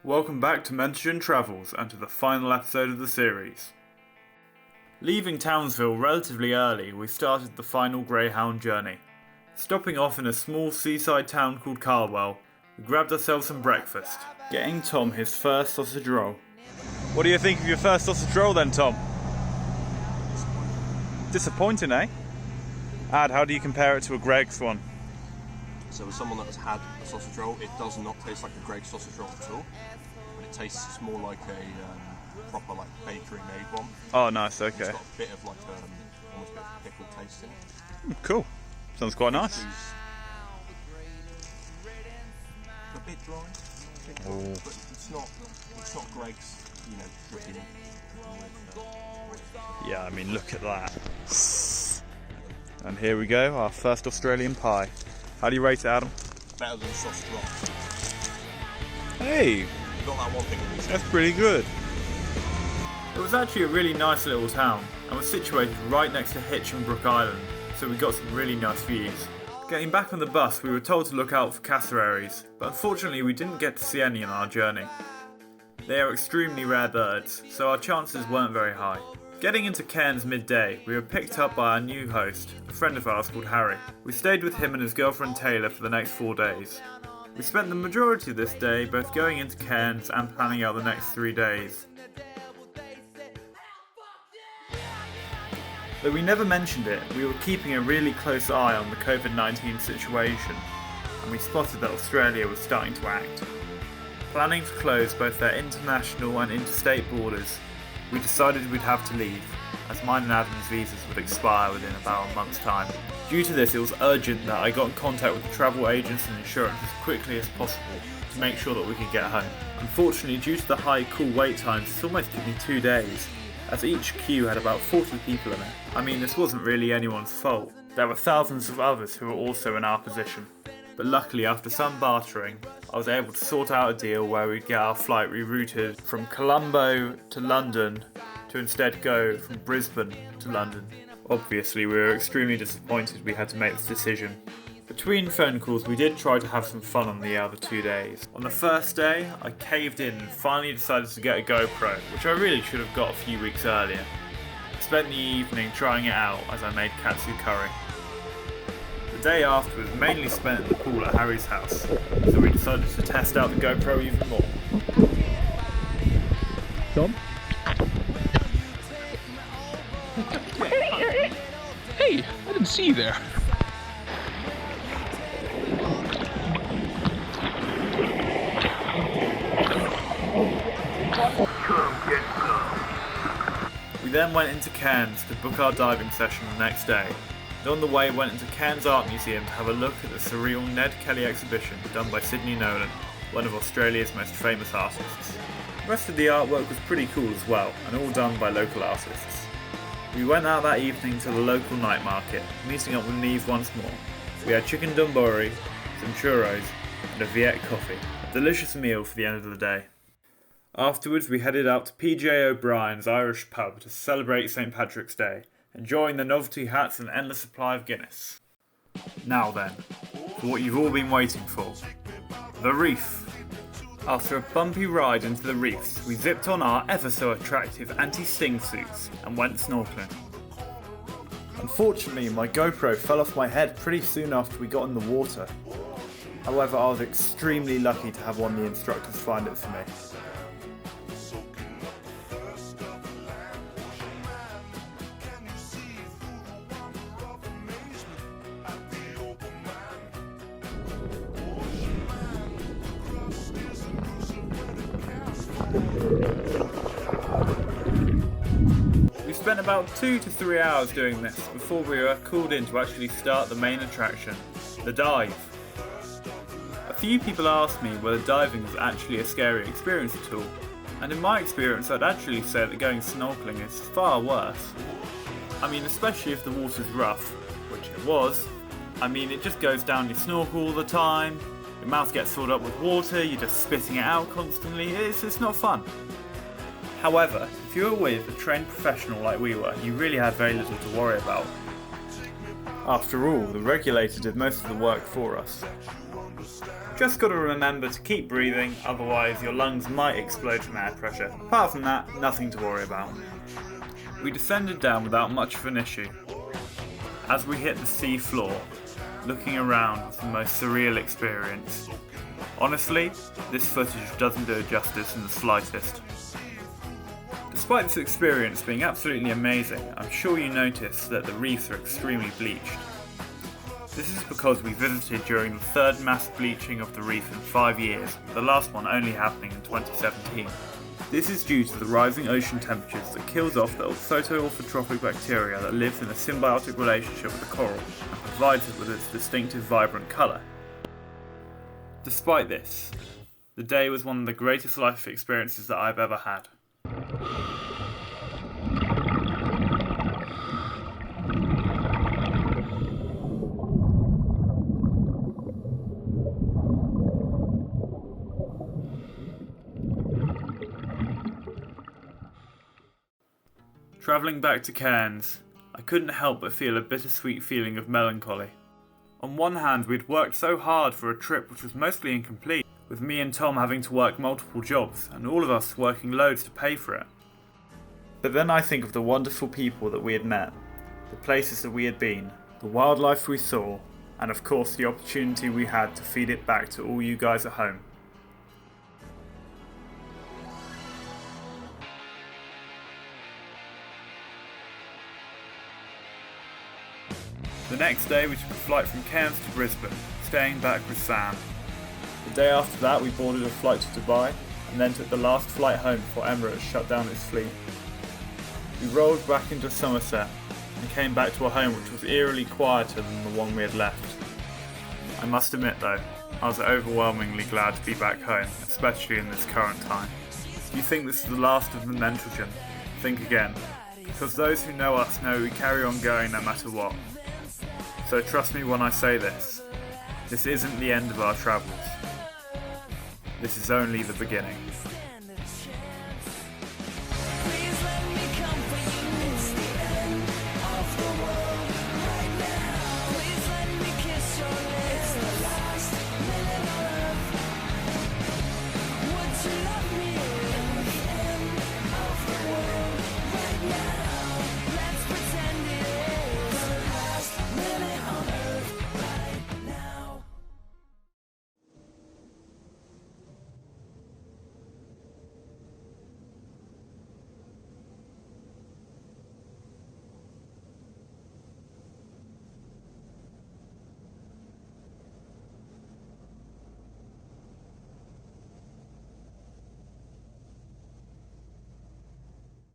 Welcome back to Mentlegen Travels and to the final episode of the series. Leaving Townsville relatively early, we started the final Greyhound journey. Stopping off in a small seaside town called Carwell, we grabbed ourselves some breakfast, getting Tom his first sausage roll. What do you think of your first sausage roll then, Tom? Disappointing, eh? Ad, how do you compare it to a Greg's one? So as someone that has had a sausage roll, it does not taste like a Greg's sausage roll at all. But it tastes more like a proper bakery made one. Oh, nice, okay. It's got a bit of almost a bit of pickle taste in it. Cool. Sounds quite nice. A bit dry, but it's not Greg's, dripping. Yeah, I mean, look at that. And here we go, our first Australian pie. How do you rate it, Adam? Better than sausage roll. Hey! You got that one thing in these. That's pretty good. It was actually a really nice little town and was situated right next to Hitchinbrook Island, so we got some really nice views. Getting back on the bus, we were told to look out for cassowaries, but unfortunately we didn't get to see any on our journey. They are extremely rare birds, so our chances weren't very high. Getting into Cairns midday, we were picked up by our new host, a friend of ours called Harry. We stayed with him and his girlfriend Taylor for the next 4 days. We spent the majority of this day both going into Cairns and planning out the next 3 days. Though we never mentioned it, we were keeping a really close eye on the COVID-19 situation, and we spotted that Australia was starting to act. Planning to close both their international and interstate borders, we decided we'd have to leave, as mine and Adam's visas would expire within about a month's time. Due to this, it was urgent that I got in contact with the travel agents and insurance as quickly as possible to make sure that we could get home. Unfortunately, due to the high call wait times, this almost took me 2 days, as each queue had about 40 people in it. I mean, this wasn't really anyone's fault. There were thousands of others who were also in our position. But luckily, after some bartering, I was able to sort out a deal where we'd get our flight rerouted from Colombo to London to instead go from Brisbane to London. Obviously, we were extremely disappointed we had to make this decision. Between phone calls, we did try to have some fun on the other 2 days. On the first day, I caved in and finally decided to get a GoPro, which I really should have got a few weeks earlier. I spent the evening trying it out as I made katsu curry. The day after was mainly spent in the pool at Harry's house, so we decided to test out the GoPro even more. Tom? Hey, I didn't see you there. We then went into Cairns to book our diving session the next day, and on the way went into Cairns Art Museum to have a look at the surreal Ned Kelly exhibition done by Sydney Nolan, one of Australia's most famous artists. The rest of the artwork was pretty cool as well, and all done by local artists. We went out that evening to the local night market, meeting up with Neve once more. We had chicken dumbori, some churros, and a Viet coffee. A delicious meal for the end of the day. Afterwards, we headed out to PJ O'Brien's Irish pub to celebrate St. Patrick's Day, enjoying the novelty hats and endless supply of Guinness. Now then, for what you've all been waiting for. The reef. After a bumpy ride into the reefs, we zipped on our ever so attractive anti-sting suits and went snorkeling. Unfortunately, my GoPro fell off my head pretty soon after we got in the water. However, I was extremely lucky to have one of the instructors find it for me. We spent about 2 to 3 hours doing this before we were called in to actually start the main attraction, the dive. A few people asked me whether diving was actually a scary experience at all, and in my experience I'd actually say that going snorkeling is far worse. I mean, especially if the water's rough, which it was. I mean, it just goes down your snorkel all the time, your mouth gets filled up with water, you're just spitting it out constantly, it's not fun. However, if you were with a trained professional like we were, you really had very little to worry about. After all, the regulator did most of the work for us. Just gotta remember to keep breathing, otherwise your lungs might explode from air pressure. Apart from that, nothing to worry about. We descended down without much of an issue. As we hit the sea floor, looking around was the most surreal experience. Honestly, this footage doesn't do it justice in the slightest. Despite this experience being absolutely amazing, I'm sure you noticed that the reefs are extremely bleached. This is because we visited during the third mass bleaching of the reef in 5 years, the last one only happening in 2017. This is due to the rising ocean temperatures that kills off the photoorthotrophic bacteria that lives in a symbiotic relationship with the coral and provides it with its distinctive vibrant colour. Despite this, the day was one of the greatest life experiences that I've ever had. Travelling back to Cairns, I couldn't help but feel a bittersweet feeling of melancholy. On one hand, we'd worked so hard for a trip which was mostly incomplete, with me and Tom having to work multiple jobs, and all of us working loads to pay for it. But then I think of the wonderful people that we had met, the places that we had been, the wildlife we saw, and of course the opportunity we had to feed it back to all you guys at home. The next day we took a flight from Cairns to Brisbane, staying back with Sam. The day after that we boarded a flight to Dubai, and then took the last flight home before Emirates shut down its fleet. We rolled back into Somerset, and came back to a home which was eerily quieter than the one we had left. I must admit though, I was overwhelmingly glad to be back home, especially in this current time. If you think this is the last of the Mentlegen, think again, because those who know us know we carry on going no matter what. So trust me when I say this isn't the end of our travels. This is only the beginning. Would you love me?